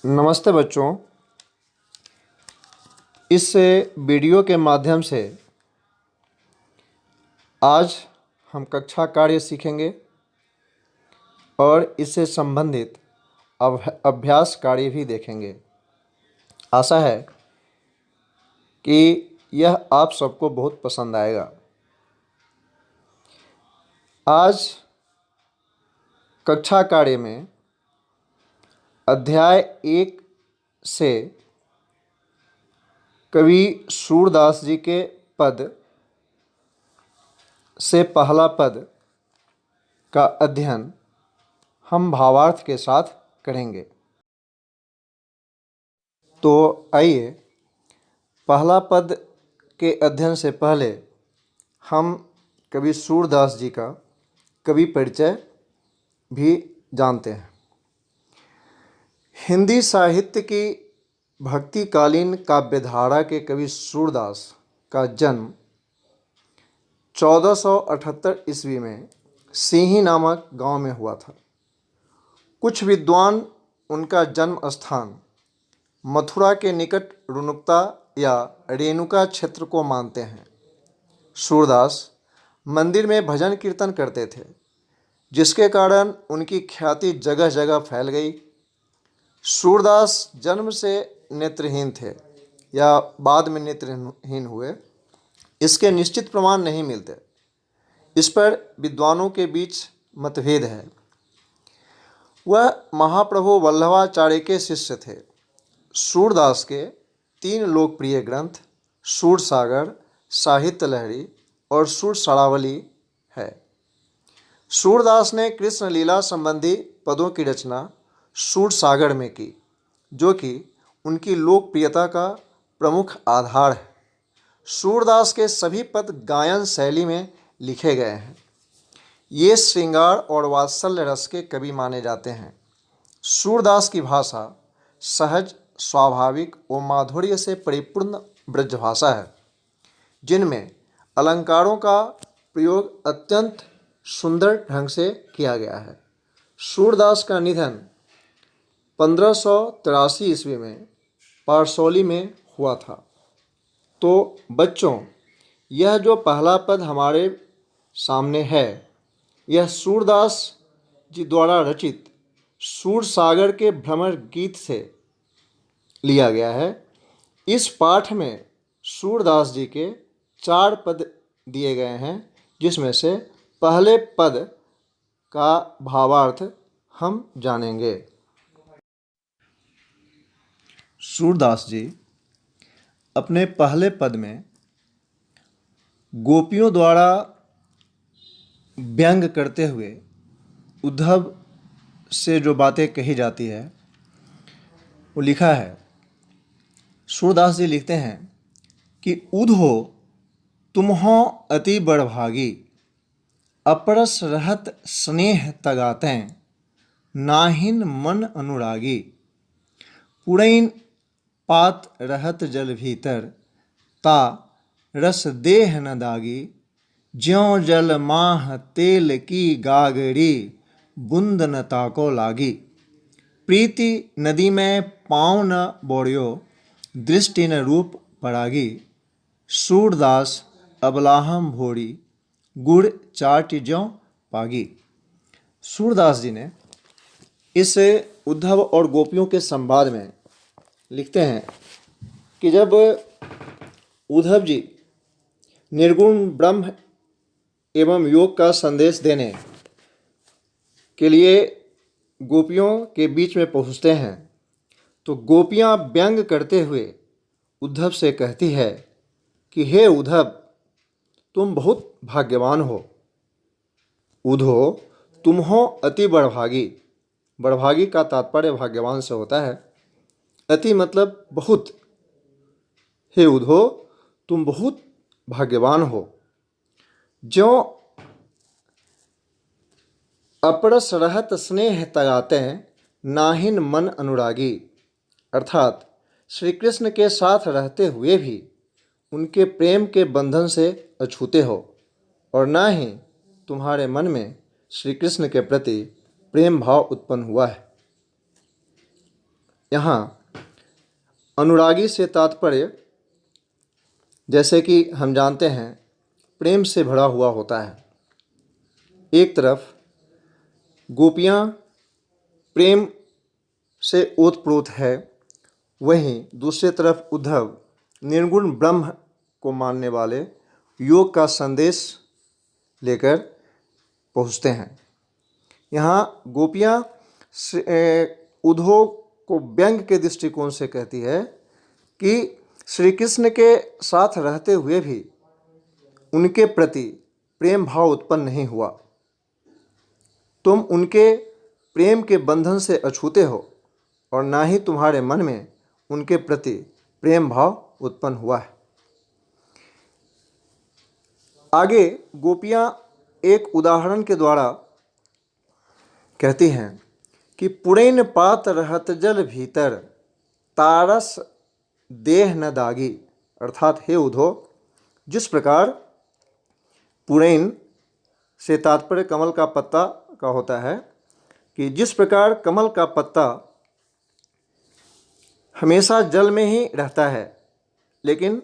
नमस्ते बच्चों। इस वीडियो के माध्यम से आज हम कक्षा कार्य सीखेंगे और इससे संबंधित अभ्यास कार्य भी देखेंगे। आशा है कि यह आप सबको बहुत पसंद आएगा। आज कक्षा कार्य में अध्याय 1 से कवि सूरदास जी के पद से पहला पद का अध्ययन हम भावार्थ के साथ करेंगे। तो आइए पहला पद के अध्ययन से पहले हम कवि सूरदास जी का कवि परिचय भी जानते हैं। हिंदी साहित्य की भक्तिकालीन काव्यधारा के कवि सूरदास का जन्म 1478 ईस्वी में सिंही नामक गांव में हुआ था। कुछ विद्वान उनका जन्म स्थान मथुरा के निकट रुनुक्ता या रेणुका क्षेत्र को मानते हैं। सूरदास मंदिर में भजन कीर्तन करते थे, जिसके कारण उनकी ख्याति जगह जगह फैल गई। सूरदास जन्म से नेत्रहीन थे या बाद में नेत्रहीन हुए, इसके निश्चित प्रमाण नहीं मिलते। इस पर विद्वानों के बीच मतभेद है। वह महाप्रभु वल्लभाचार्य के शिष्य थे। सूरदास के 3 लोकप्रिय ग्रंथ सूरसागर, साहित्य लहरी और सूरसरावली है। सूरदास ने कृष्ण लीला संबंधी पदों की रचना सूरसागर में की, जो कि उनकी लोकप्रियता का प्रमुख आधार है। सूरदास के सभी पद गायन शैली में लिखे गए हैं। ये श्रृंगार और वात्सल्य रस के कवि माने जाते हैं। सूरदास की भाषा सहज, स्वाभाविक और माधुर्य से परिपूर्ण ब्रजभाषा है, जिनमें अलंकारों का प्रयोग अत्यंत सुंदर ढंग से किया गया है। सूरदास का निधन 1583 ईस्वी में पारसौली में हुआ था। तो बच्चों, यह जो पहला पद हमारे सामने है, यह सूरदास जी द्वारा रचित सूरसागर के भ्रमर गीत से लिया गया है। इस पाठ में सूरदास जी के 4 पद दिए गए हैं, जिसमें से पहले पद का भावार्थ हम जानेंगे। सूरदास जी अपने पहले पद में गोपियों द्वारा व्यंग करते हुए उद्धव से जो बातें कही जाती है वो लिखा है। सूरदास जी लिखते हैं कि उधो तुम्हो अति बड़भागी, अपरस रहत स्नेह तगातें, नाहिन मन अनुरागी, पुरैन पात रहत जल भीतर, ता रस देह न दागी, ज्यों जल माह तेल की गागरी, बूंद न ताको लागी, प्रीति नदी में पाँव न बोड़ियो, दृष्टि न रूप परागी, सूरदास अबलाहम भोरी, गुड़ चाट ज्यों पागी। सूरदास जी ने इस उद्धव और गोपियों के संवाद में लिखते हैं कि जब उद्धव जी निर्गुण ब्रह्म एवं योग का संदेश देने के लिए गोपियों के बीच में पहुंचते हैं, तो गोपियां व्यंग करते हुए उद्धव से कहती है कि हे उद्धव, तुम बहुत भाग्यवान हो। उधो तुम्हो अति बड़भागी। बड़भागी का तात्पर्य भाग्यवान से होता है। अति मतलब बहुत। हे उधो, तुम बहुत भाग्यवान हो। ज्यों अपरस रहत स्नेह तगाते, नाहिन मन अनुरागी, अर्थात श्री कृष्ण के साथ रहते हुए भी उनके प्रेम के बंधन से अछूते हो और ना ही तुम्हारे मन में श्री कृष्ण के प्रति प्रेम भाव उत्पन्न हुआ है। यहाँ अनुरागी से तात्पर्य, जैसे कि हम जानते हैं, प्रेम से भरा हुआ होता है। एक तरफ गोपियाँ प्रेम से ओतप्रोत है, वहीं दूसरी तरफ उद्धव निर्गुण ब्रह्म को मानने वाले योग का संदेश लेकर पहुँचते हैं। यहाँ गोपियाँ उद्धव को व्यंग के दृष्टिकोण से कहती है कि श्री कृष्ण के साथ रहते हुए भी उनके प्रति प्रेम भाव उत्पन्न नहीं हुआ। तुम उनके प्रेम के बंधन से अछूते हो और ना ही तुम्हारे मन में उनके प्रति प्रेम भाव उत्पन्न हुआ है। आगे गोपियाँ एक उदाहरण के द्वारा कहती हैं कि पुरैन पात रहत जल भीतर तारस देह न दागी, अर्थात हे उद्धव, जिस प्रकार पुरैन से तात्पर्य कमल का पत्ता का होता है, कि जिस प्रकार कमल का पत्ता हमेशा जल में ही रहता है, लेकिन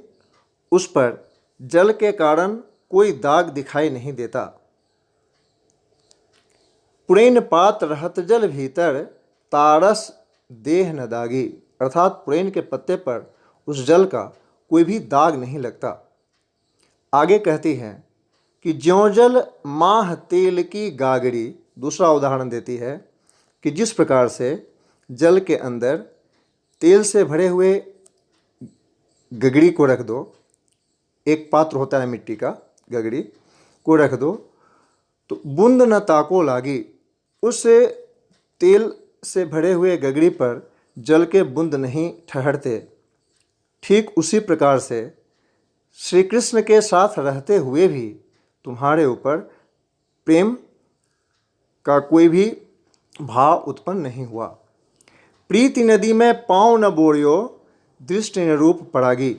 उस पर जल के कारण कोई दाग दिखाई नहीं देता। पुरैन पात रहत जल भीतर तारस देह न दागी, अर्थात पुरैन के पत्ते पर उस जल का कोई भी दाग नहीं लगता। आगे कहती हैं कि ज्यों जल माह तेल की गागरी, दूसरा उदाहरण देती है कि जिस प्रकार से जल के अंदर तेल से भरे हुए गगड़ी को रख दो, एक पात्र होता है मिट्टी का, गगड़ी को रख दो तो बूंद न ताको लागी, उस तेल से भरे हुए गगड़ी पर जल के बूंद नहीं ठहरते। ठीक उसी प्रकार से श्री कृष्ण के साथ रहते हुए भी तुम्हारे ऊपर प्रेम का कोई भी भाव उत्पन्न नहीं हुआ। प्रीति नदी में पाँव न बोरियो दृष्टि न रूप पड़ागी।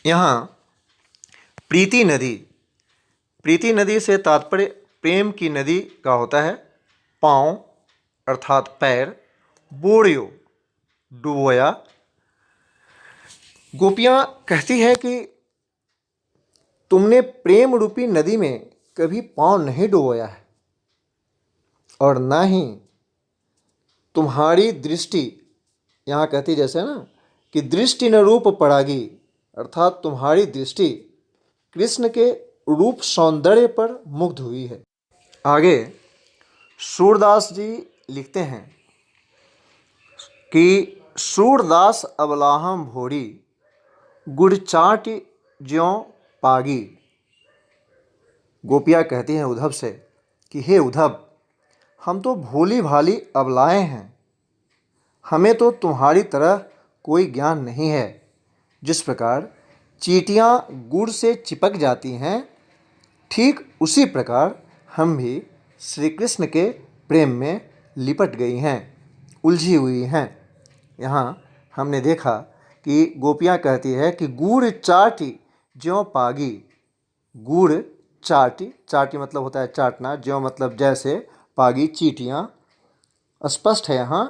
यहाँ प्रीति नदी से तात्पर्य प्रेम की नदी का होता है। पाँव अर्थात पैर, बोरियो डुबोया। गोपियाँ कहती है कि तुमने प्रेम रूपी नदी में कभी पाँव नहीं डुबोया है और ना ही तुम्हारी दृष्टि, यहाँ कहती जैसे ना कि दृष्टि न रूप पड़ागी, अर्थात तुम्हारी दृष्टि कृष्ण के रूप सौंदर्य पर मुग्ध हुई है। आगे सूरदास जी लिखते हैं कि सूरदास अबलाहम भोरी गुड़ चाट ज्यों पागी। गोपियाँ कहती हैं उद्धव से कि हे उद्धव, हम तो भोली भाली अबलाएँ हैं, हमें तो तुम्हारी तरह कोई ज्ञान नहीं है। जिस प्रकार चींटियाँ गुड़ से चिपक जाती हैं, ठीक उसी प्रकार हम भी श्री कृष्ण के प्रेम में लिपट गई हैं, उलझी हुई हैं। यहाँ हमने देखा कि गोपियाँ कहती है कि गुड़ चाटी ज्यों पागी। गुड़ चाटी, चाटी मतलब होता है चाटना, ज्यों मतलब जैसे, पागी चींटियाँ। स्पष्ट है यहाँ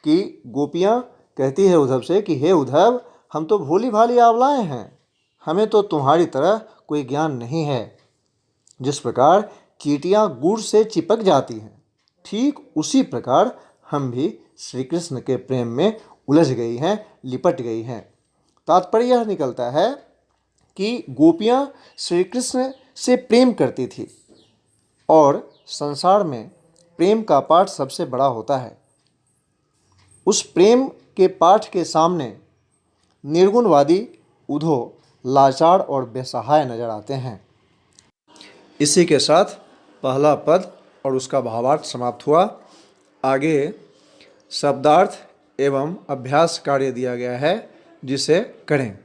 कि गोपियाँ कहती है उद्धव से कि हे उद्धव, हम तो भोली भाली आंवलाएँ हैं, हमें तो तुम्हारी तरह कोई ज्ञान नहीं है। जिस प्रकार चींटियाँ गुड़ से चिपक जाती हैं, ठीक उसी प्रकार हम भी श्री कृष्ण के प्रेम में उलझ गई हैं, लिपट गई हैं। तात्पर्य यह निकलता है कि गोपियाँ श्री कृष्ण से प्रेम करती थी और संसार में प्रेम का पाठ सबसे बड़ा होता है। उस प्रेम के पाठ के सामने निर्गुणवादी उद्धव लाचार और बेसहाय नजर आते हैं। इसी के साथ पहला पद और उसका भावार्थ समाप्त हुआ। आगे शब्दार्थ एवं अभ्यास कार्य दिया गया है, जिसे करें।